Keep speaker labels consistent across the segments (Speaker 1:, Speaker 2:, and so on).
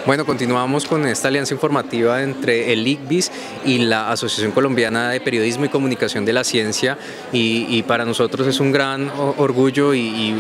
Speaker 1: Bueno, continuamos con esta alianza informativa entre el ICBIS y la Asociación Colombiana de Periodismo y Comunicación de la Ciencia y para nosotros es un gran orgullo y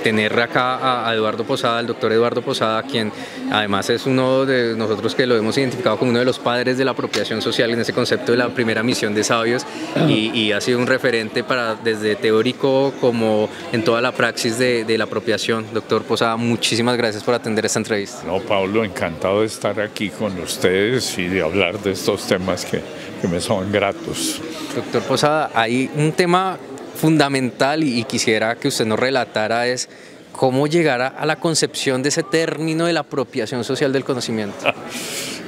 Speaker 1: tener acá a Eduardo Posada, el doctor Eduardo Posada, quien además es uno de nosotros que lo hemos identificado como uno de los padres de la apropiación social en ese concepto de la primera misión de sabios y ha sido un referente para desde teórico como en toda la praxis de la apropiación. Doctor Posada, muchísimas gracias por atender esta entrevista.
Speaker 2: No, Pablo, encantado de estar aquí con ustedes y de hablar de estos temas que me son gratos.
Speaker 1: Doctor Posada, hay un tema fundamental y quisiera que usted nos relatara es cómo llegar a la concepción de ese término de la apropiación social del conocimiento.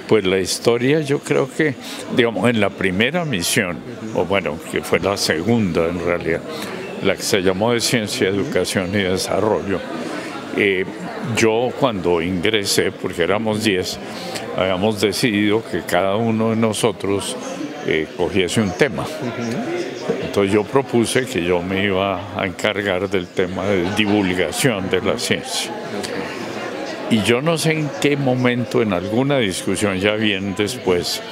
Speaker 2: Pues la historia, yo creo que, digamos, en la primera misión, o bueno, que fue la segunda en realidad, la que se llamó de Ciencia, Educación y Desarrollo, yo cuando ingresé, porque éramos 10, habíamos decidido que cada uno de nosotros cogiese un tema. Entonces yo propuse que yo me iba a encargar del tema de divulgación de la ciencia. Y yo no sé en qué momento, en alguna discusión ya bien después,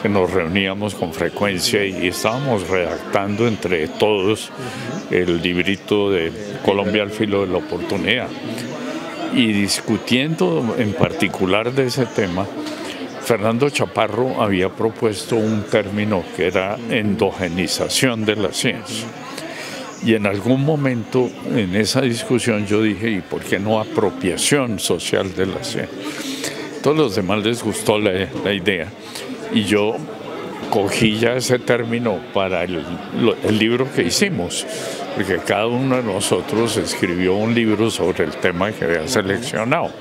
Speaker 2: que nos reuníamos con frecuencia y estábamos redactando entre todos el librito de Colombia al filo de la oportunidad. Y discutiendo en particular de ese tema, Fernando Chaparro había propuesto un término que era endogenización de la ciencia. Y en algún momento en esa discusión yo dije, ¿y por qué no apropiación social de la ciencia? A todos los demás les gustó la idea y yo cogí ya ese término para el libro que hicimos, porque cada uno de nosotros escribió un libro sobre el tema que había seleccionado.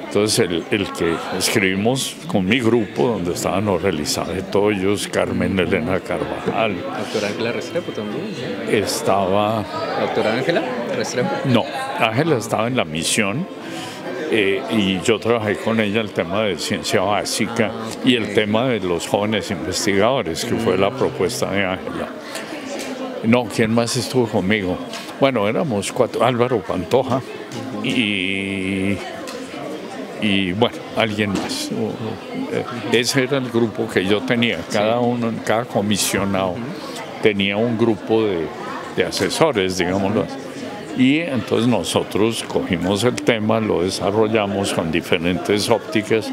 Speaker 2: Entonces el que escribimos con mi grupo, donde estaban Elizabeth Hoyos, Carmen Elena Carvajal.
Speaker 1: ¿Doctora Ángela Restrepo también?
Speaker 2: Estaba...
Speaker 1: ¿Doctora Ángela Restrepo?
Speaker 2: No, Ángela estaba en la misión y yo trabajé con ella el tema de ciencia básica y el tema de los jóvenes investigadores, que fue la propuesta de Ángela. No, ¿quién más estuvo conmigo? Bueno, éramos 4, Álvaro Pantoja y bueno, alguien más. Ese era el grupo que yo tenía. Cada uno, cada comisionado tenía un grupo de asesores, digámoslo así. Y entonces nosotros cogimos el tema, lo desarrollamos con diferentes ópticas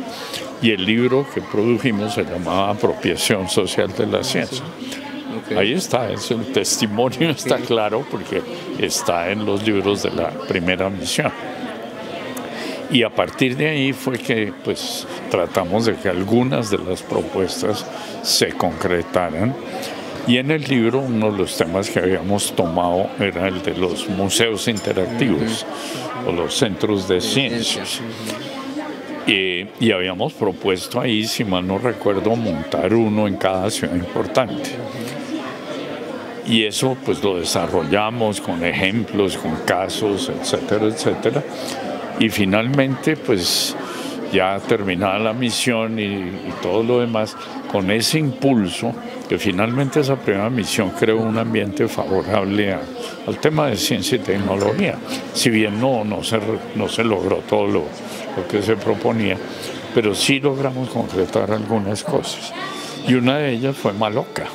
Speaker 2: y el libro que produjimos se llamaba Apropiación Social de la Ciencia. Okay. Ahí está, el testimonio está claro porque está en los libros de la primera misión. Y a partir de ahí fue que pues tratamos de que algunas de las propuestas se concretaran. Y en el libro uno de los temas que habíamos tomado era el de los museos interactivos o los centros de ciencias. Y habíamos propuesto ahí, si mal no recuerdo, montar uno en cada ciudad importante. Y eso pues lo desarrollamos con ejemplos, con casos, etcétera, etcétera. Y finalmente, pues ya terminada la misión y todo lo demás, con ese impulso, que finalmente esa primera misión creó un ambiente favorable al tema de ciencia y tecnología. Si bien no se logró todo lo que se proponía, pero sí logramos concretar algunas cosas. Y una de ellas fue Maloca.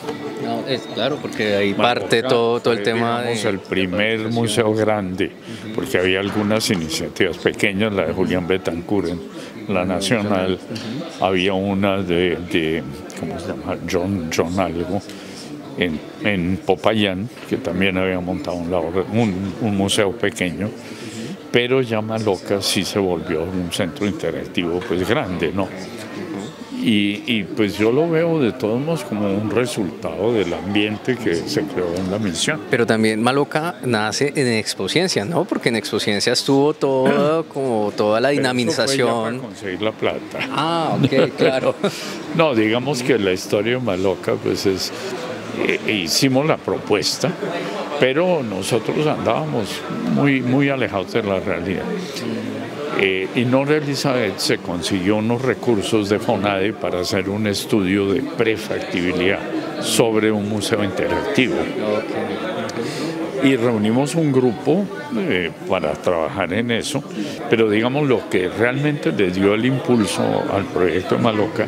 Speaker 1: No, es claro, porque ahí parte todo el tema de...
Speaker 2: el primer museo grande, porque había algunas iniciativas pequeñas, la de Julián Betancourt en la Nacional, había una de ¿cómo se llama? John algo, en Popayán, que también había montado un museo pequeño, pero ya Maloca sí se volvió un centro interactivo pues grande, ¿no? Y pues yo lo veo de todos modos como un resultado del ambiente que se creó en la misión.
Speaker 1: Pero también Maloca nace en Expociencia, ¿no? Porque en Expociencia estuvo toda la dinamización.
Speaker 2: Pero eso fue ya para conseguir la plata.
Speaker 1: Ah, ok, claro.
Speaker 2: No, digamos que la historia de Maloca pues es... hicimos la propuesta, pero nosotros andábamos muy alejados de la realidad. Y Nora Elizabeth se consiguió unos recursos de FONADE para hacer un estudio de prefactibilidad sobre un museo interactivo. y reunimos un grupo para trabajar en eso, pero digamos lo que realmente le dio el impulso al proyecto de Maloca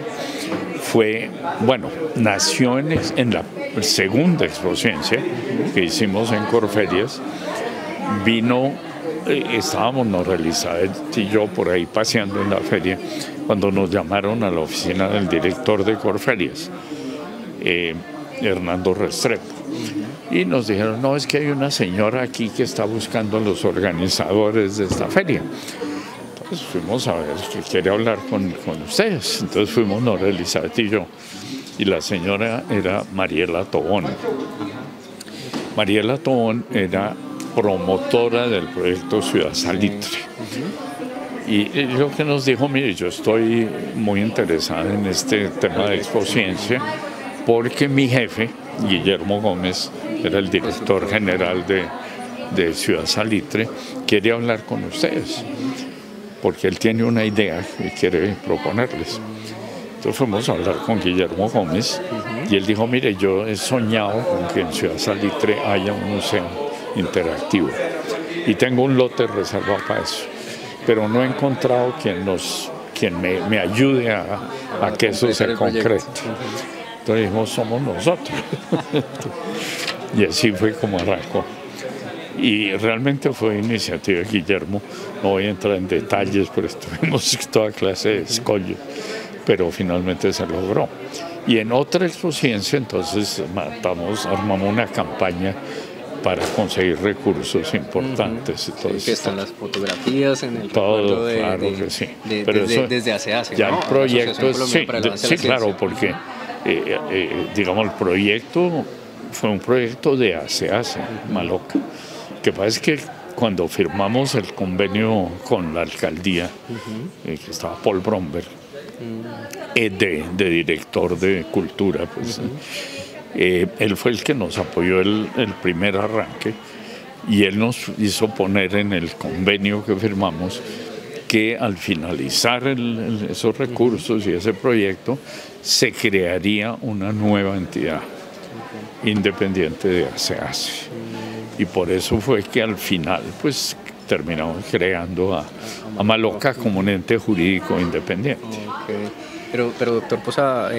Speaker 2: fue, bueno, nació en la segunda Expociencia que hicimos en Corferias. Vino, estábamos Nora Elizabeth y yo por ahí paseando en la feria cuando nos llamaron a la oficina del director de Corferias, Hernando Restrepo, y nos dijeron, no, es que hay una señora aquí que está buscando a los organizadores de esta feria. Entonces fuimos a ver que quiere hablar con ustedes. Entonces fuimos Nora Elizabeth y yo, y la señora era Mariela Tobón. Mariela Tobón era promotora del proyecto Ciudad Salitre. Y lo que nos dijo, mire, yo estoy muy interesada en este tema de Expociencia porque mi jefe, Guillermo Gómez, era el director general de Ciudad Salitre, quiere hablar con ustedes porque él tiene una idea que quiere proponerles. Entonces fuimos a hablar con Guillermo Gómez y él dijo, mire, yo he soñado con que en Ciudad Salitre haya un museo interactivo y tengo un lote reservado para eso, pero no he encontrado quien me ayude a que eso se concrete. Entonces dijimos, somos nosotros. Y así fue como arrancó. Y realmente fue iniciativa de Guillermo. No voy a entrar en detalles, pero tuvimos toda clase de escollo, pero finalmente se logró. Y en otra Expociencia, entonces armamos una campaña para conseguir recursos importantes.
Speaker 1: Entonces, que están las fotografías en el
Speaker 2: todo, claro que sí.
Speaker 1: Pero desde hace,
Speaker 2: ya
Speaker 1: ¿no?
Speaker 2: el proyecto sí, claro, porque digamos el proyecto fue un proyecto de hace, Maloca. Que pasa es que cuando firmamos el convenio con la alcaldía, que estaba Paul Bromberg, de director de cultura, pues. Él fue el que nos apoyó el primer arranque y él nos hizo poner en el convenio que firmamos que al finalizar esos recursos y ese proyecto se crearía una nueva entidad independiente de ASEASE. Y por eso fue que al final pues terminamos creando a Maloca como un ente jurídico independiente.
Speaker 1: Okay. Pero doctor Posada,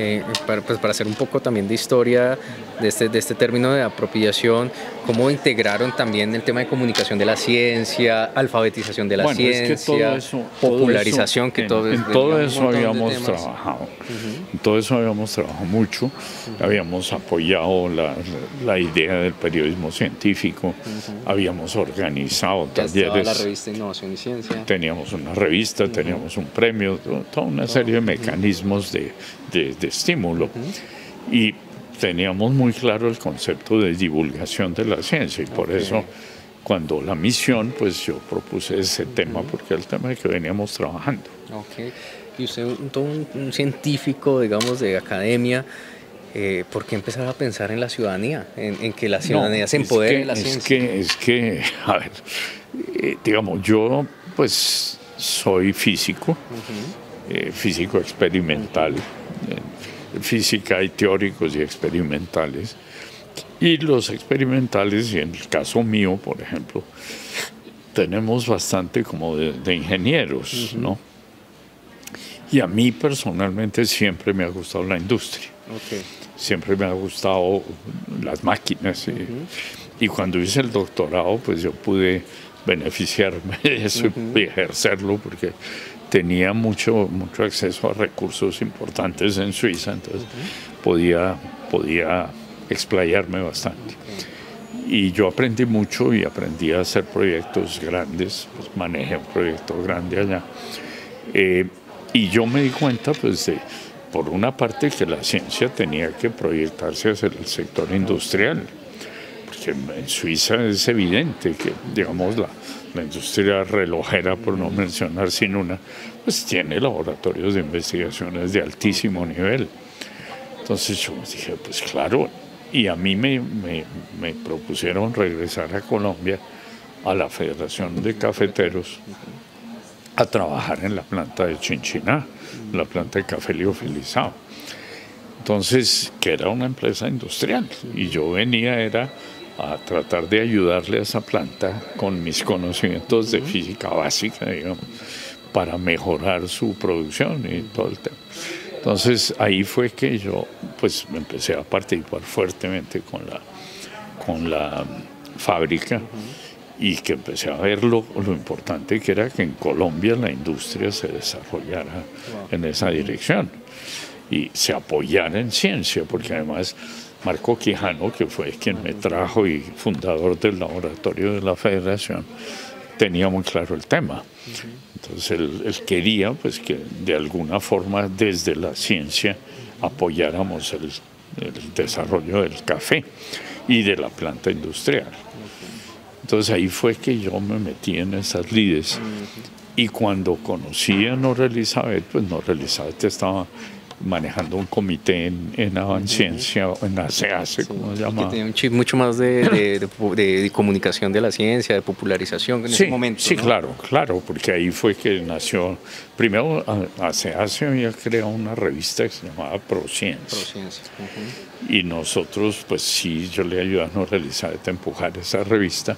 Speaker 1: para hacer un poco también de historia de este término de apropiación, ¿cómo integraron también el tema de comunicación de la ciencia, alfabetización de la ciencia,
Speaker 2: es que todo eso,
Speaker 1: popularización,
Speaker 2: en todo eso habíamos trabajado. En todo eso habíamos trabajado mucho, habíamos apoyado la idea del periodismo científico, habíamos organizado talleres.
Speaker 1: La revista Innovación y Ciencia.
Speaker 2: Teníamos una revista, teníamos un premio, toda una serie de mecanismos de estímulo. Y teníamos muy claro el concepto de divulgación de la ciencia y por eso cuando la misión, pues yo propuse ese tema porque era el tema que veníamos trabajando.
Speaker 1: Y usted, un científico, digamos, de academia, ¿por qué empezar a pensar en la ciudadanía, en que la ciudadanía se empodere de la ciencia?
Speaker 2: Es que, a ver, digamos, yo pues soy físico, físico experimental, física hay teóricos y experimentales, y los experimentales, y en el caso mío, por ejemplo, tenemos bastante como de ingenieros, ¿no? Y a mí personalmente siempre me ha gustado la industria, siempre me ha gustado las máquinas, y cuando hice el doctorado, pues yo pude beneficiarme de eso y ejercerlo, porque tenía mucho acceso a recursos importantes en Suiza, entonces podía explayarme bastante. Y yo aprendí mucho y aprendí a hacer proyectos grandes, pues manejé un proyecto grande allá. Y yo me di cuenta, pues, por una parte, que la ciencia tenía que proyectarse hacia el sector industrial, porque en Suiza es evidente que, digamos, la industria relojera, por no mencionar sin una, pues tiene laboratorios de investigaciones de altísimo nivel. Entonces yo dije, pues claro, y a mí me propusieron regresar a Colombia, a la Federación de Cafeteros, a trabajar en la planta de Chinchiná, la planta de café liofilizado. Entonces, que era una empresa industrial, y yo venía era a tratar de ayudarle a esa planta con mis conocimientos de física básica, digamos, para mejorar su producción y todo el tema. Entonces ahí fue que yo pues empecé a participar fuertemente con la fábrica y que empecé a ver lo importante que era que en Colombia la industria se desarrollara en esa dirección y se apoyara en ciencia, porque además Marco Quijano, que fue quien me trajo y fundador del laboratorio de la Federación, tenía muy claro el tema. Entonces él quería pues que de alguna forma desde la ciencia apoyáramos el desarrollo del café y de la planta industrial. Entonces ahí fue que yo me metí en esas lides. Y cuando conocí a Nora Elizabeth, pues Nora Elizabeth estaba manejando un comité en Avanciencia, en ACEACE, como se llama.
Speaker 1: Que tenía un chip mucho más de comunicación de la ciencia, de popularización en ese momento.
Speaker 2: Sí,
Speaker 1: ¿no?
Speaker 2: claro, porque ahí fue que nació. Primero, ACEACE había creado una revista que se llamaba Prociencia. Y nosotros, pues sí, yo le ayudé a Nora Elizabeth a empujar esa revista.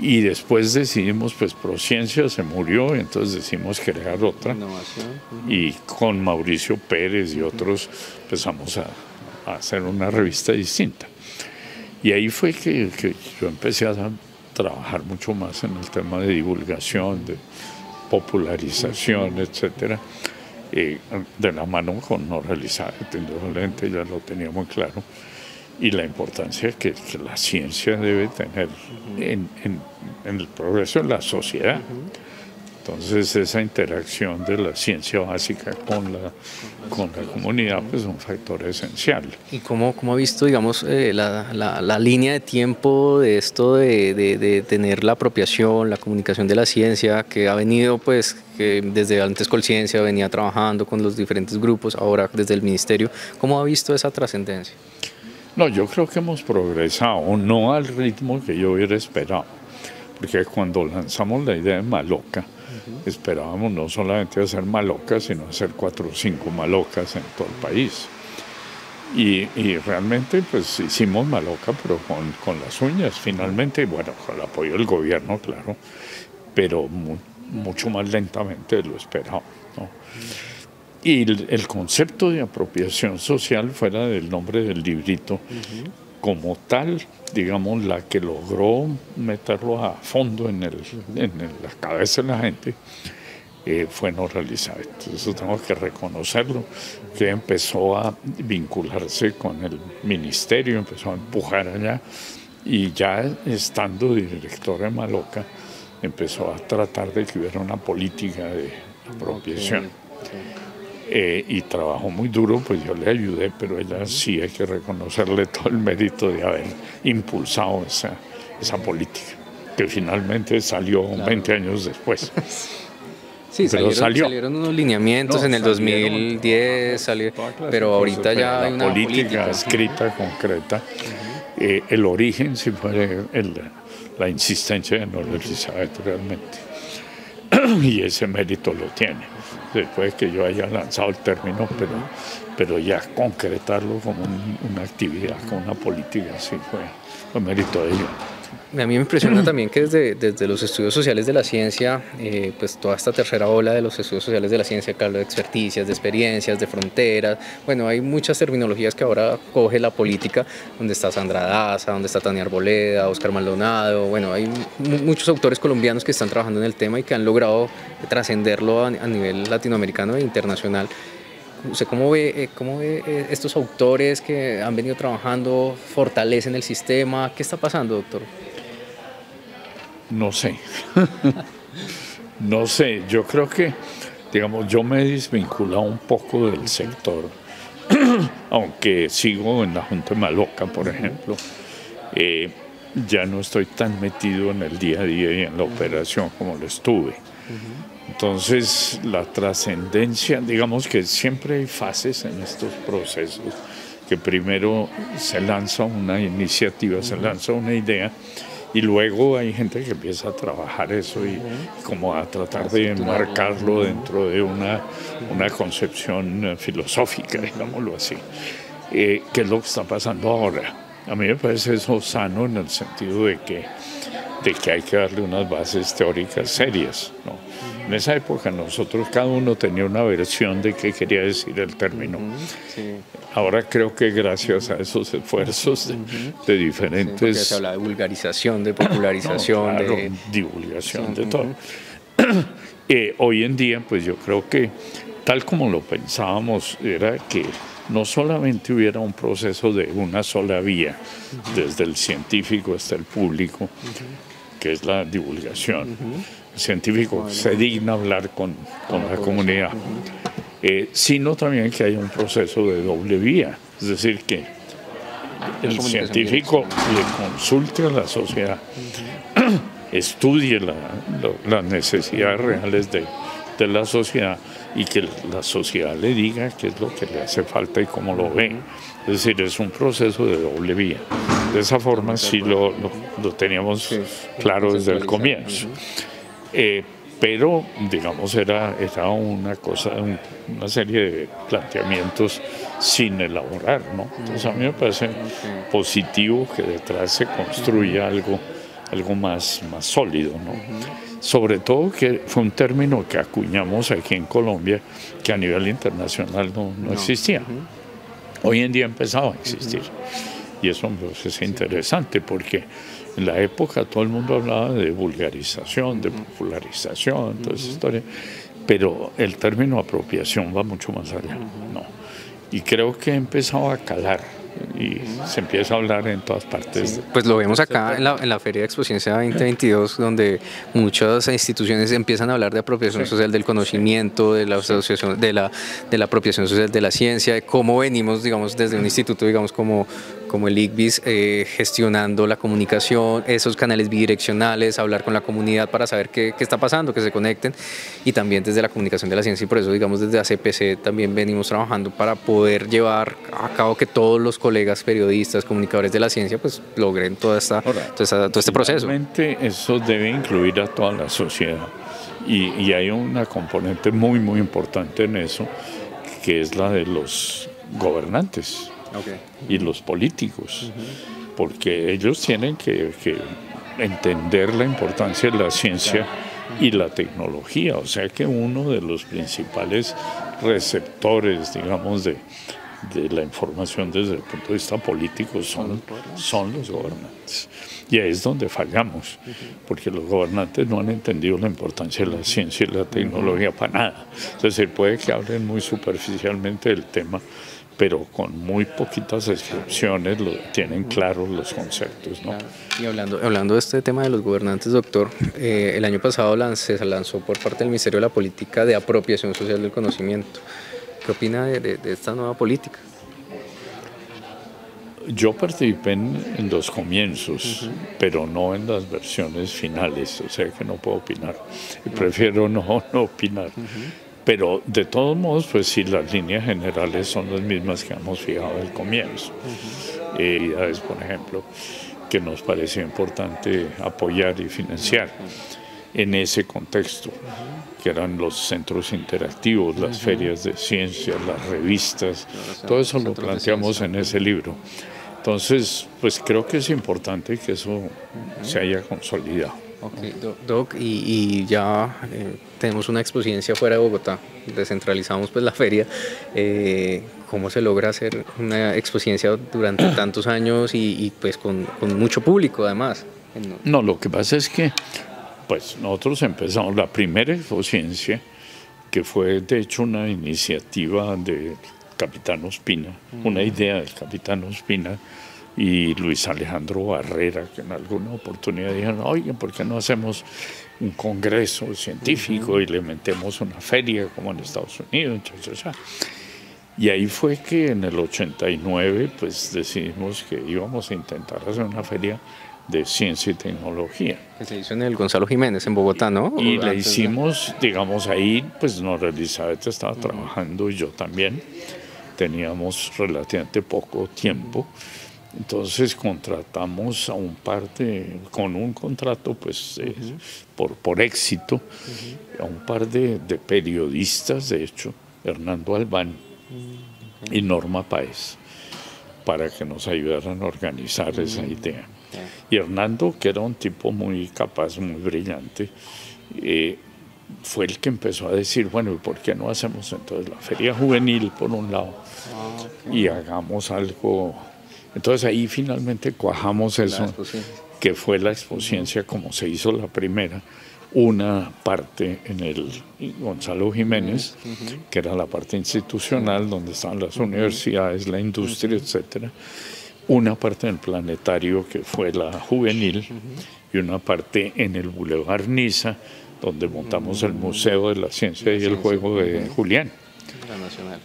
Speaker 2: Y después decidimos, pues Prociencia se murió, entonces decidimos crear otra. Y con Mauricio Pérez y otros empezamos a hacer una revista distinta. Y ahí fue que yo empecé a trabajar mucho más en el tema de divulgación, de popularización, etcétera, de la mano con Nora Elizabeth, indudablemente ya lo tenía muy claro. Y la importancia que la ciencia debe tener en el progreso de la sociedad. Entonces esa interacción de la ciencia básica con la comunidad pues, es un factor esencial.
Speaker 1: ¿Y cómo ha visto, digamos, la línea de tiempo de esto de tener la apropiación, la comunicación de la ciencia, que ha venido, pues, que desde antes Colciencia venía trabajando con los diferentes grupos, ahora desde el ministerio? ¿Cómo ha visto esa trascendencia?
Speaker 2: No, yo creo que hemos progresado, no al ritmo que yo hubiera esperado, porque cuando lanzamos la idea de Maloca, esperábamos no solamente hacer Maloca, sino hacer 4 o 5 Malocas en todo el país. Y realmente pues hicimos Maloca, pero con las uñas finalmente, y bueno, con el apoyo del gobierno, claro, pero mucho más lentamente de lo esperado, ¿no? Y el concepto de apropiación social, fuera del nombre del librito, como tal, digamos, la que logró meterlo a fondo en la cabeza de la gente, fue Nora Elizabeth. Eso tengo que reconocerlo, que empezó a vincularse con el ministerio, empezó a empujar allá, y ya estando directora de Maloca, empezó a tratar de que hubiera una política de apropiación. Y trabajó muy duro, pues yo le ayudé, pero ella sí hay que reconocerle todo el mérito de haber impulsado esa política, que finalmente salió 20 años después.
Speaker 1: Sí, salieron unos lineamientos en el 2010, pero ahorita ya hay una
Speaker 2: política escrita, concreta. El origen sí fue la insistencia de Nora Elizabeth realmente, y ese mérito lo tiene. Después que yo haya lanzado el término, pero ya concretarlo como una actividad, como una política, sí fue mérito de ello.
Speaker 1: A mí me impresiona también que desde los estudios sociales de la ciencia, pues toda esta tercera ola de los estudios sociales de la ciencia, que habla de experticias, de experiencias, de fronteras, bueno, hay muchas terminologías que ahora coge la política, donde está Sandra Daza, donde está Tania Arboleda, Oscar Maldonado, bueno, hay muchos autores colombianos que están trabajando en el tema y que han logrado trascenderlo a nivel latinoamericano e internacional. ¿Usted cómo ve estos autores que han venido trabajando, fortalecen el sistema? ¿Qué está pasando, doctor?
Speaker 2: No sé. No sé. Yo creo que, digamos, yo me he desvinculado un poco del sector, aunque sigo en la Junta de Maloca, por ejemplo. Ya no estoy tan metido en el día a día y en la operación como lo estuve. Entonces, la trascendencia, digamos que siempre hay fases en estos procesos, que primero se lanza una iniciativa, se lanza una idea, y luego hay gente que empieza a trabajar eso y como a tratar de enmarcarlo dentro de una concepción filosófica, digámoslo así, que es lo que está pasando ahora. A mí me parece eso sano en el sentido de que hay que darle unas bases teóricas serias, ¿no? En esa época nosotros cada uno tenía una versión de qué quería decir el término. Sí. Ahora creo que gracias a esos esfuerzos de diferentes...
Speaker 1: Sí, se habla de vulgarización, de popularización,
Speaker 2: claro, de divulgación, de todo. Hoy en día, pues yo creo que tal como lo pensábamos, era que no solamente hubiera un proceso de una sola vía, desde el científico hasta el público, que es la divulgación. El científico se digna hablar con la comunidad, sino también que haya un proceso de doble vía, es decir, que el científico le consulte a la sociedad, estudie las necesidades reales de la sociedad y que la sociedad le diga qué es lo que le hace falta y cómo lo ve. Es decir, es un proceso de doble vía. De esa forma sí lo teníamos claro desde el comienzo. Pero, digamos, era una serie de planteamientos sin elaborar, ¿no? Entonces a mí me parece positivo que detrás se construya algo más sólido, ¿no? Sobre todo que fue un término que acuñamos aquí en Colombia que a nivel internacional no existía. Hoy en día ha empezado a existir. Y eso pues, es interesante porque en la época todo el mundo hablaba de vulgarización, de popularización, toda esa historia, pero el término apropiación va mucho más allá, ¿no? Y creo que ha empezado a calar y se empieza a hablar en todas partes.
Speaker 1: Sí, pues lo vemos acá en la Feria de Expociencia 2022, donde muchas instituciones empiezan a hablar de apropiación social del conocimiento, de la asociación, de la apropiación social de la ciencia, de cómo venimos, digamos, desde un instituto, digamos, como el ICBIS, gestionando la comunicación, esos canales bidireccionales, hablar con la comunidad para saber qué está pasando, que se conecten, y también desde la comunicación de la ciencia, y por eso, digamos, desde ACPC también venimos trabajando para poder llevar a cabo que todos los colegas periodistas, comunicadores de la ciencia, pues logren todo este proceso.
Speaker 2: Realmente eso debe incluir a toda la sociedad, y hay una componente muy, muy importante en eso, que es la de los gobernantes. Y los políticos, porque ellos tienen que entender la importancia de la ciencia y la tecnología, o sea que uno de los principales receptores, digamos, de la información desde el punto de vista político son los gobernantes. Y ahí es donde fallamos, porque los gobernantes no han entendido la importancia de la ciencia y la tecnología para nada. Entonces puede que hablen muy superficialmente del tema, pero con muy poquitas excepciones tienen claros los conceptos, ¿no?
Speaker 1: Y hablando de este tema de los gobernantes, doctor, el año pasado se lanzó por parte del Ministerio de la Política de Apropiación Social del Conocimiento. ¿Qué opina de esta nueva política?
Speaker 2: Yo participé en los comienzos, pero no en las versiones finales, o sea que no puedo opinar. Y prefiero no opinar. Pero de todos modos, pues sí, las líneas generales son las mismas que hemos fijado al comienzo. Por ejemplo, que nos pareció importante apoyar y financiar en ese contexto, que eran los centros interactivos, las ferias de ciencia, las revistas, todo eso lo planteamos en ese libro. Entonces, pues creo que es importante que eso se haya consolidado.
Speaker 1: Okay, Doc, y ya tenemos una exposición fuera de Bogotá, descentralizamos pues la feria. ¿Cómo se logra hacer una exposición durante tantos años y pues con mucho público además?
Speaker 2: No, lo que pasa es que pues nosotros empezamos la primera exposición, que fue de hecho una iniciativa del Capitán Ospina, una idea del Capitán Ospina y Luis Alejandro Barrera, que en alguna oportunidad dijeron, oye, ¿por qué no hacemos un congreso científico y le metemos una feria como en Estados Unidos? Y ahí fue que en el 89 pues decidimos que íbamos a intentar hacer una feria de ciencia y tecnología.
Speaker 1: Que se hizo en el Gonzalo Jiménez, en Bogotá, ¿no?
Speaker 2: Y la hicimos, digamos, ahí, pues Nora Elizabeth estaba trabajando y yo también. Teníamos relativamente poco tiempo. Entonces contratamos a un par con un contrato pues por éxito, a un par de periodistas, de hecho, Hernando Albán y Norma Páez. para que nos ayudaran a organizar esa idea. Y Hernando, que era un tipo muy capaz, muy brillante, fue el que empezó a decir, bueno, ¿y por qué no hacemos entonces la feria juvenil por un lado y hagamos algo? Entonces ahí finalmente cuajamos eso, que fue la Expociencia como se hizo la primera, una parte en el Gonzalo Jiménez, que era la parte institucional, donde estaban las universidades, la industria, etcétera, una parte en el planetario, que fue la juvenil, y una parte en el Boulevard Niza, donde montamos el Museo de la Ciencia y el Juego de Julián.
Speaker 1: La Nacional.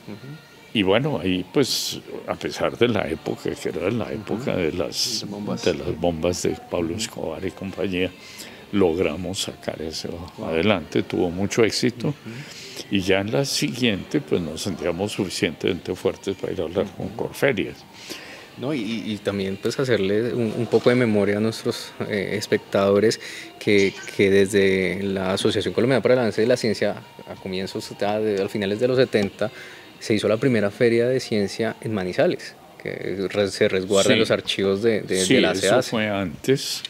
Speaker 2: Y bueno, ahí pues, a pesar de la época, que era la época de las bombas de Pablo Escobar y compañía, logramos sacar eso adelante, tuvo mucho éxito. Y ya en la siguiente, pues nos sentíamos suficientemente fuertes para ir a hablar con Corferias.
Speaker 1: No, y también pues hacerle un poco de memoria a nuestros espectadores que desde la Asociación Colombiana para el Avance de la Ciencia, a comienzos, a finales de los 70, se hizo la primera feria de ciencia en Manizales, que se resguarda en los archivos de la CEACE.
Speaker 2: Eso fue antes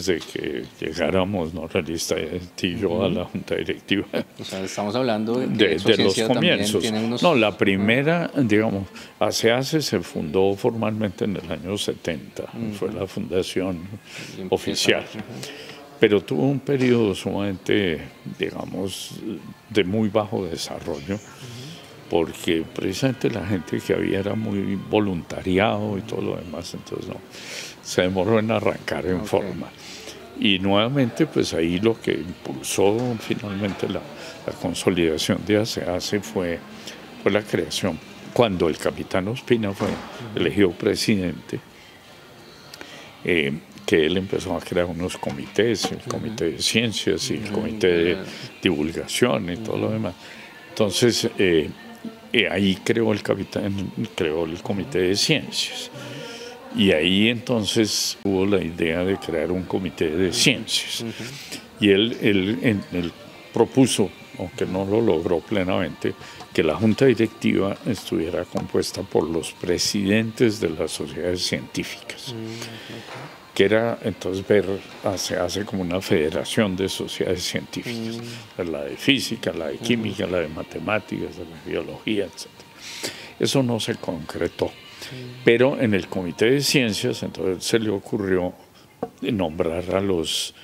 Speaker 2: de que llegáramos, ¿no?, realista y yo a la Junta Directiva.
Speaker 1: O sea, estamos hablando
Speaker 2: de los comienzos. No, la primera, digamos, CEACE se fundó formalmente en el año 70, fue la fundación oficial. Pero tuvo un periodo sumamente, digamos, de muy bajo desarrollo, porque precisamente la gente que había era muy voluntariado y todo lo demás, entonces no, se demoró en arrancar en forma. Y nuevamente, pues ahí lo que impulsó finalmente la consolidación de ACEACE fue la creación, cuando el capitán Ospina fue elegido presidente, que él empezó a crear unos comités, el Comité de Ciencias y el Comité de Divulgación y todo lo demás. Entonces, ahí creó el Comité de Ciencias. Y ahí entonces hubo la idea de crear un comité de ciencias. Y él propuso, aunque no lo logró plenamente, que la junta directiva estuviera compuesta por los presidentes de las sociedades científicas. Que era entonces ver, hace como una federación de sociedades científicas, la de física, la de química, la de matemáticas, la de biología, etc. Eso no se concretó, pero en el Comité de Ciencias entonces se le ocurrió nombrar a los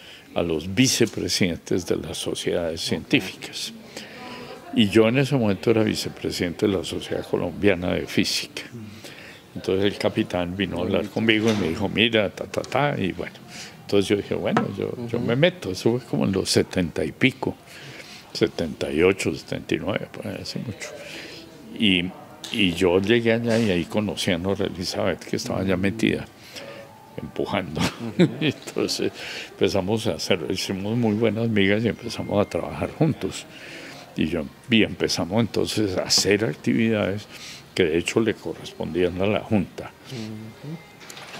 Speaker 2: vicepresidentes de las sociedades científicas. Y yo en ese momento era vicepresidente de la Sociedad Colombiana de Física. Entonces el capitán vino a hablar conmigo y me dijo, mira, y bueno. Entonces yo dije, bueno, yo me meto. Eso fue como en los 70 y pico, 78, 79, pues hace mucho. Y yo llegué allá y ahí conocí a Nora Elizabeth, que estaba ya metida, empujando. Entonces empezamos hicimos muy buenas amigas y empezamos a trabajar juntos. Y empezamos entonces a hacer actividades que de hecho le correspondían a la Junta.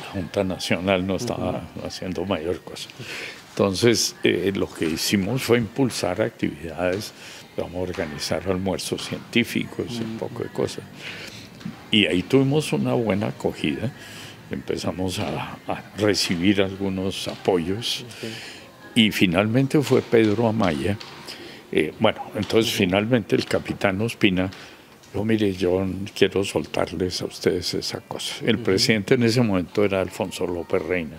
Speaker 2: La Junta Nacional no estaba haciendo mayor cosa. Entonces, lo que hicimos fue impulsar actividades, vamos a organizar almuerzos científicos, un poco de cosas. Y ahí tuvimos una buena acogida, empezamos a recibir algunos apoyos, y finalmente fue Pedro Amaya. Entonces finalmente el capitán Ospina dijo, mire, yo quiero soltarles a ustedes esa cosa. El presidente en ese momento era Alfonso López Reina,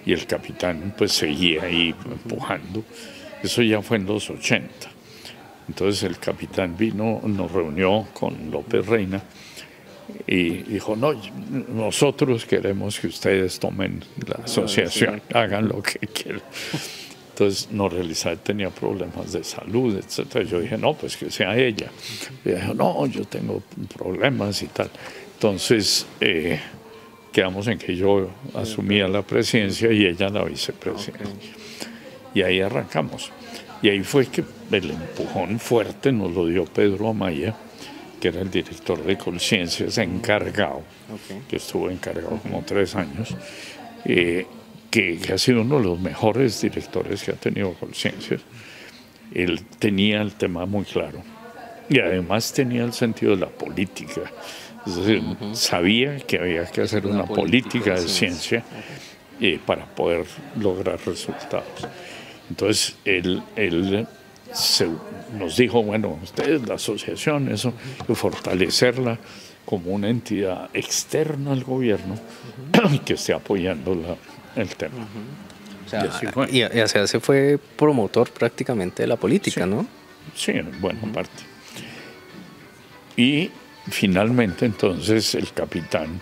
Speaker 2: y el capitán pues seguía ahí empujando. Eso ya fue en los 80. Entonces el capitán vino, nos reunió con López Reina y dijo, no, nosotros queremos que ustedes tomen la asociación, hagan lo que quieran. Entonces Nora Elizabeth tenía problemas de salud, etc. Yo dije, no, pues que sea ella. Y dijo, no, yo tengo problemas y tal. Entonces quedamos en que yo asumía la presidencia y ella la vicepresidencia. Y ahí arrancamos. Y ahí fue que el empujón fuerte nos lo dio Pedro Amaya, que era el director de Colciencias encargado, que estuvo encargado como 3 años, que ha sido uno de los mejores directores que ha tenido Colciencias. Él tenía el tema muy claro y además tenía el sentido de la política, Es decir, sabía que había que hacer una política de ciencia para poder lograr resultados. Entonces, él nos dijo, bueno, ustedes, la asociación, eso, fortalecerla como una entidad externa al gobierno que esté apoyando el tema.
Speaker 1: O sea, y hacia se fue promotor prácticamente de la política,
Speaker 2: sí,
Speaker 1: ¿no?
Speaker 2: Sí, en buena parte. Y finalmente, entonces, el capitán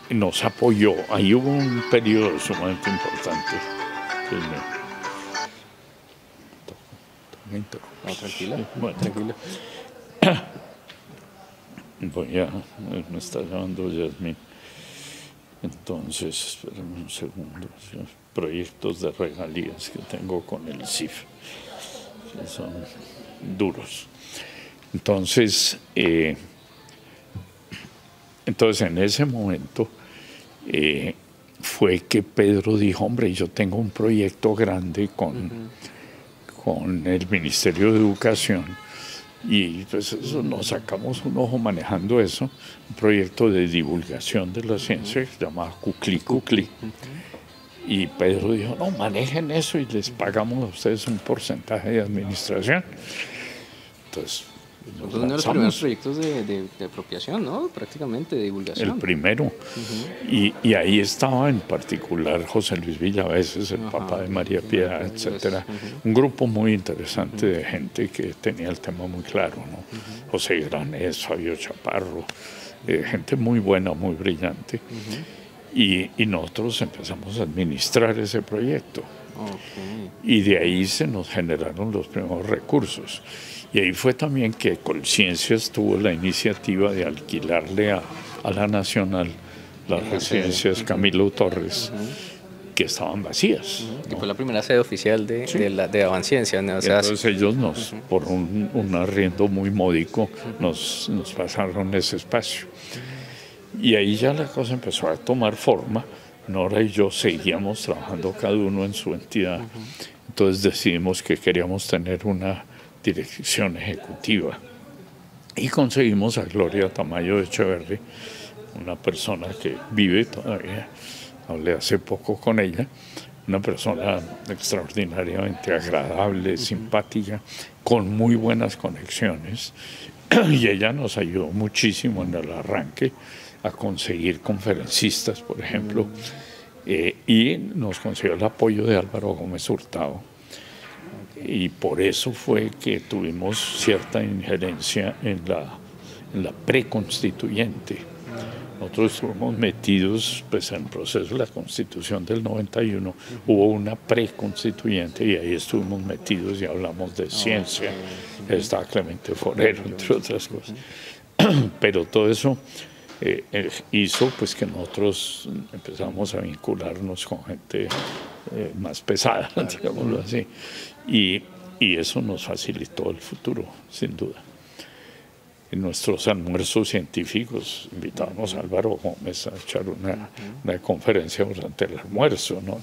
Speaker 2: nos apoyó. Ahí hubo un periodo sumamente importante.
Speaker 1: No, tranquila.
Speaker 2: Sí, bueno,
Speaker 1: tranquila.
Speaker 2: Me está llamando Yasmin. Entonces, espérame un segundo. Proyectos de regalías que tengo con el CIF, que son duros. Entonces, en ese momento fue que Pedro dijo, hombre, yo tengo un proyecto grande con el Ministerio de Educación, y pues eso, nos sacamos un ojo manejando eso, un proyecto de divulgación de la ciencia que se llama Cuclí Cuclí. Y Pedro dijo, no, manejen eso y les pagamos a ustedes un porcentaje de administración. Entonces,
Speaker 1: uno de los primeros proyectos de apropiación, ¿no? Prácticamente de divulgación.
Speaker 2: El primero. Y ahí estaba en particular José Luis Villaveses, el papá de María Piedad, etcétera. Un grupo muy interesante de gente que tenía el tema muy claro, ¿no? José Granés, Fabio Chaparro, gente muy buena, muy brillante. Y nosotros empezamos a administrar ese proyecto. Y de ahí se nos generaron los primeros recursos. Y ahí fue también que Colciencias tuvo la iniciativa de alquilarle a la Nacional las residencias Camilo Torres, que estaban vacías.
Speaker 1: Que fue la primera sede oficial de Avanciencia, ¿no? O sea,
Speaker 2: entonces ellos por un arriendo muy módico, nos pasaron ese espacio. Y ahí ya la cosa empezó a tomar forma. Nora y yo seguíamos trabajando cada uno en su entidad. Entonces decidimos que queríamos tener una dirección ejecutiva. Y conseguimos a Gloria Tamayo de Echeverri, una persona que vive todavía, hablé hace poco con ella, una persona extraordinariamente agradable, simpática, con muy buenas conexiones. Y ella nos ayudó muchísimo en el arranque a conseguir conferencistas, por ejemplo, y nos consiguió el apoyo de Álvaro Gómez Hurtado. Y por eso fue que tuvimos cierta injerencia en la preconstituyente. Nosotros estuvimos metidos pues, en el proceso de la Constitución del 91, hubo una preconstituyente y ahí estuvimos metidos y hablamos de ciencia, estaba Clemente Forero, entre otras cosas. Pero todo eso hizo pues, que nosotros empezamos a vincularnos con gente más pesada, digámoslo así. Y eso nos facilitó el futuro, sin duda. En nuestros almuerzos científicos invitábamos a Álvaro Gómez a echar una conferencia durante el almuerzo, ¿no?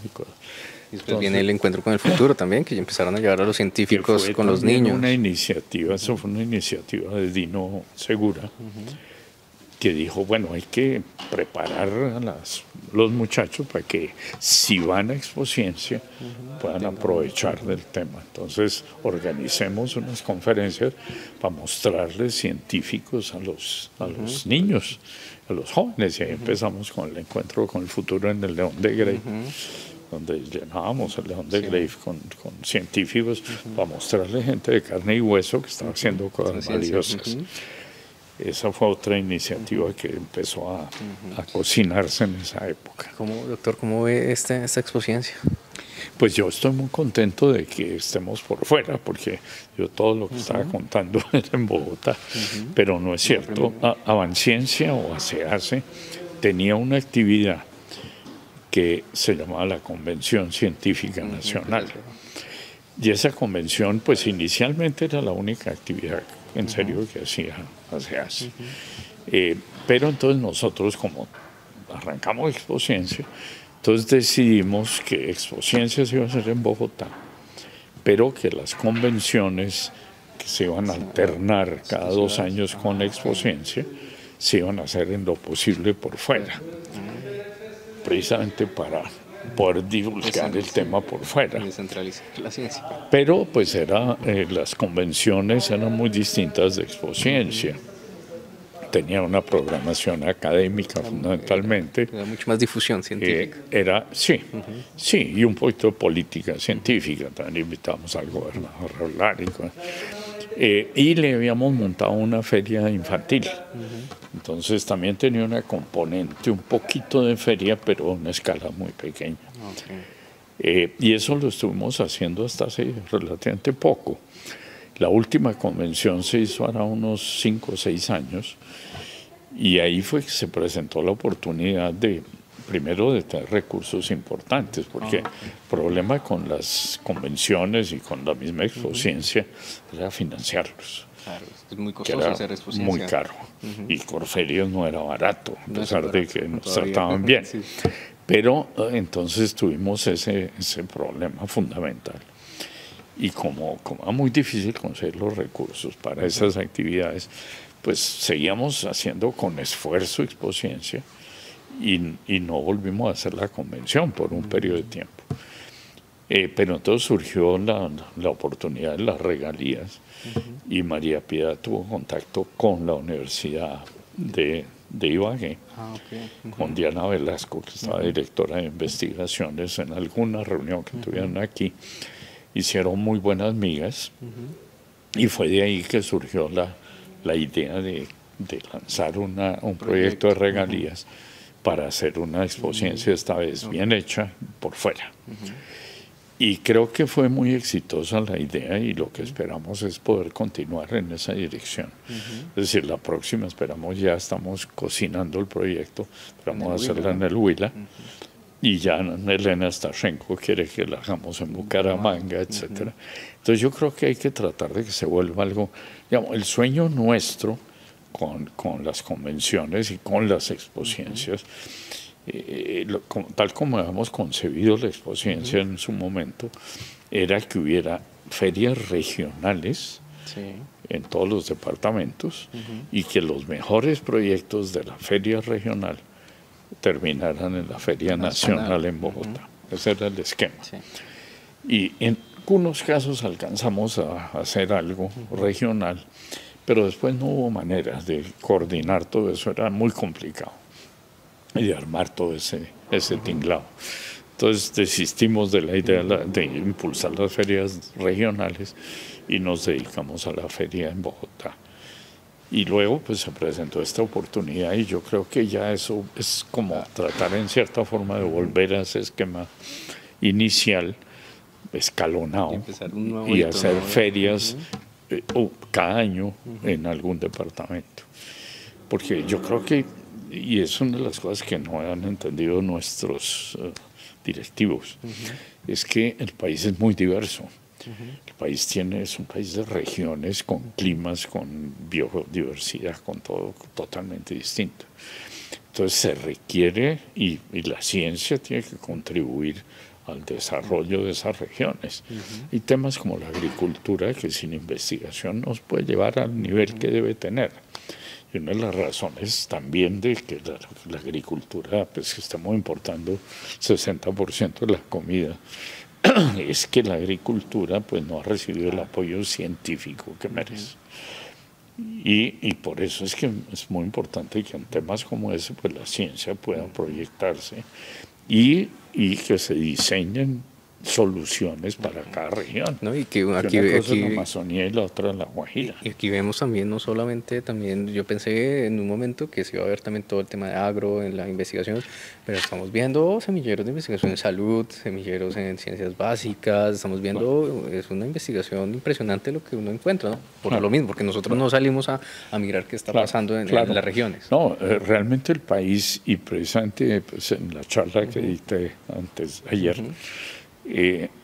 Speaker 1: Y después viene el encuentro con el futuro también, que ya empezaron a llevar a los científicos con los niños.
Speaker 2: Una iniciativa, eso fue una iniciativa de Dino Segura, que dijo, bueno, hay que preparar a los muchachos para que si van a Expociencia puedan aprovechar del tema. Entonces organicemos unas conferencias para mostrarles científicos a los niños, a los jóvenes, y ahí empezamos con el encuentro con el futuro en el León de Grey, donde llenábamos el León de Grey con científicos para mostrarle gente de carne y hueso que estaba haciendo cosas valiosas. Esa fue otra iniciativa que empezó a cocinarse en esa época.
Speaker 1: Doctor, ¿cómo ve esta Expociencia?
Speaker 2: Pues yo estoy muy contento de que estemos por fuera, porque yo todo lo que estaba contando era en Bogotá, pero no es cierto. Avanciencia o ACEACE tenía una actividad que se llamaba la Convención Científica Nacional. Y esa convención, pues inicialmente era la única actividad en serio que hacía ACEACE. Pero entonces nosotros, como arrancamos Expociencia, entonces decidimos que Expociencia se iba a hacer en Bogotá, pero que las convenciones que se iban a alternar cada 2 años con Expociencia, se iban a hacer en lo posible por fuera, precisamente para poder divulgar el tema por fuera.
Speaker 1: Descentralizar la ciencia.
Speaker 2: Pero pues las convenciones eran muy distintas de Expociencia. Tenía una programación académica fundamentalmente.
Speaker 1: Era mucho más difusión científica.
Speaker 2: Sí, y un poquito de política científica. También invitamos al gobernador a hablar. Y le habíamos montado una feria infantil. Entonces también tenía una componente, un poquito de feria, pero a una escala muy pequeña. Y eso lo estuvimos haciendo hasta hace relativamente poco. La última convención se hizo ahora unos 5 o 6 años, y ahí fue que se presentó la oportunidad primero de tener recursos importantes, porque el problema con las convenciones y con la misma Expociencia era financiarlos.
Speaker 1: Claro, es muy costoso hacer Expociencia.
Speaker 2: Muy caro. Y Corferias no era barato, a pesar de que nos trataban bien. Sí. Pero entonces tuvimos ese problema fundamental. Y como era muy difícil conseguir los recursos para esas actividades, pues seguíamos haciendo con esfuerzo Expociencia y no volvimos a hacer la convención por un periodo de tiempo. Pero entonces surgió la oportunidad de las regalías y María Piedad tuvo contacto con la Universidad de Ibagué, con Diana Velasco, que estaba directora de investigaciones, en alguna reunión que tuvieron aquí. Hicieron muy buenas migas y fue de ahí que surgió la idea de lanzar un proyecto de regalías para hacer una Expociencia, esta vez bien hecha, por fuera. Y creo que fue muy exitosa la idea y lo que esperamos es poder continuar en esa dirección. Es decir, la próxima ya estamos cocinando el proyecto, vamos a hacerla en el Huila. Y ya Elena Stashenko quiere que la hagamos en Bucaramanga, etc. Entonces yo creo que hay que tratar de que se vuelva algo, digamos, el sueño nuestro con las convenciones y con las Expociencias, tal como habíamos concebido la Expociencia en su momento, era que hubiera ferias regionales en todos los departamentos y que los mejores proyectos de la feria regional terminaran en la Feria Nacional en Bogotá. Ese era el esquema. Y en algunos casos alcanzamos a hacer algo regional, pero después no hubo manera de coordinar todo eso, era muy complicado, y de armar todo ese tinglado. Entonces desistimos de la idea de impulsar las ferias regionales y nos dedicamos a la feria en Bogotá. Y luego pues se presentó esta oportunidad y yo creo que ya eso es como tratar en cierta forma de volver a ese esquema inicial, escalonado, y hacer ferias cada año en algún departamento. Porque yo creo que, y es una de las cosas que no han entendido nuestros directivos, es que el país es muy diverso. El país es un país de regiones, con climas, con biodiversidad, con todo totalmente distinto. Entonces se requiere, y la ciencia tiene que contribuir al desarrollo de esas regiones. Y temas como la agricultura, que sin investigación nos puede llevar al nivel que debe tener. Y una de las razones también de que la agricultura, pues que estamos importando 60% de la comida, es que la agricultura pues no ha recibido el apoyo científico que merece. Y por eso es que es muy importante que en temas como ese pues la ciencia pueda proyectarse y que se diseñen soluciones para cada región.
Speaker 1: No, y que
Speaker 2: una cosa es la Amazonía y la otra la Guajira.
Speaker 1: Y aquí vemos también, no solamente, también yo pensé en un momento que se iba a ver también todo el tema de agro en la investigación, pero estamos viendo semilleros de investigación en salud, semilleros en ciencias básicas, estamos viendo, es una investigación impresionante lo que uno encuentra, ¿no? Por lo mismo, porque nosotros no salimos a mirar qué está pasando en las regiones.
Speaker 2: No, realmente el país, y precisamente pues, en la charla que dicté ayer,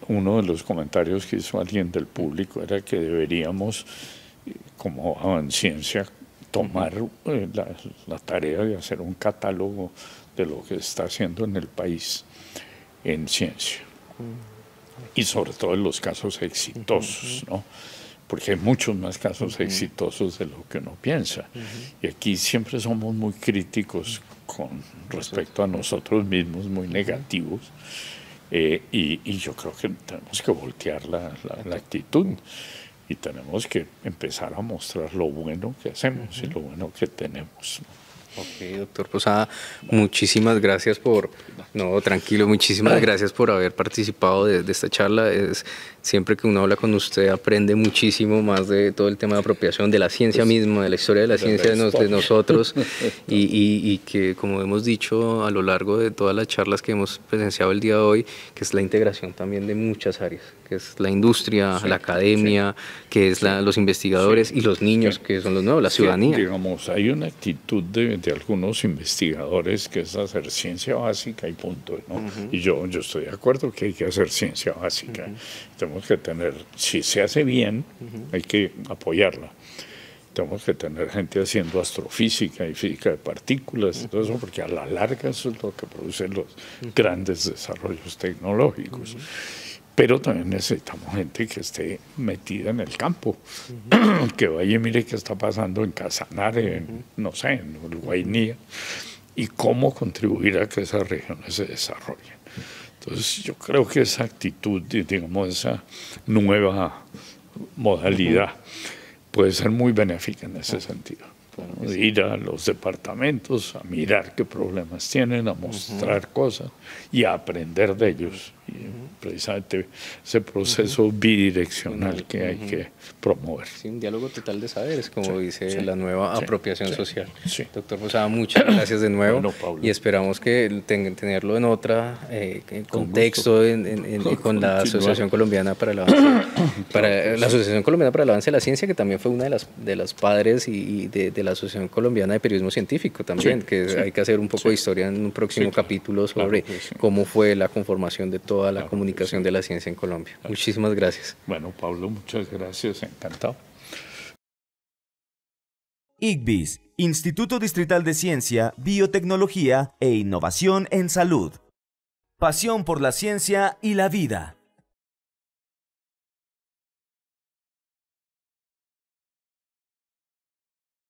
Speaker 2: uno de los comentarios que hizo alguien del público era que deberíamos, como Avanciencia, tomar la tarea de hacer un catálogo de lo que se está haciendo en el país en ciencia y sobre todo en los casos exitosos, ¿no? porque hay muchos más casos exitosos de lo que uno piensa. Y aquí siempre somos muy críticos con respecto a nosotros mismos, muy negativos. Y yo creo que tenemos que voltear la actitud y tenemos que empezar a mostrar lo bueno que hacemos y lo bueno que tenemos.
Speaker 1: Ok, doctor Posada, muchísimas gracias por, no, tranquilo, muchísimas gracias por haber participado de esta charla. Siempre que uno habla con usted aprende muchísimo más de todo el tema de apropiación, de la ciencia misma, de la historia de la ciencia de nosotros y que, como hemos dicho a lo largo de todas las charlas que hemos presenciado el día de hoy, que es la integración también de muchas áreas, que es la industria, la academia, que es los investigadores y los niños, que son los nuevos, la ciudadanía.
Speaker 2: Digamos, hay una actitud de algunos investigadores que es hacer ciencia básica y punto, ¿no? Y yo estoy de acuerdo que hay que hacer ciencia básica. Tenemos que tener, si se hace bien, hay que apoyarla. Tenemos que tener gente haciendo astrofísica y física de partículas y todo eso, porque a la larga eso es lo que produce los grandes desarrollos tecnológicos. Pero también necesitamos gente que esté metida en el campo, que vaya y mire qué está pasando en Casanare, no sé, en Guainía, y cómo contribuir a que esas regiones se desarrollen. Entonces yo creo que esa actitud, digamos, esa nueva modalidad puede ser muy benéfica en ese sentido. Ir a los departamentos, a mirar qué problemas tienen, a mostrar cosas y a aprender de ellos. Y precisamente ese proceso bidireccional que hay que promover.
Speaker 1: Sí, un diálogo total de saberes, como dice la nueva apropiación social. Doctor Posada, muchas gracias de nuevo, y esperamos que tenerlo en otro contexto con la Asociación Colombiana para el Avance, la Asociación Colombiana para el Avance de la Ciencia, que también fue una de las padres y de la Asociación Colombiana de Periodismo Científico también, hay que hacer un poco de historia en un próximo capítulo sobre cómo fue la conformación de toda la comunicación de la ciencia en Colombia. Muchísimas gracias.
Speaker 2: Bueno, Pablo, muchas gracias, encantado.
Speaker 3: ICVIS, Instituto Distrital de Ciencia, Biotecnología e Innovación en Salud. Pasión por la ciencia y la vida.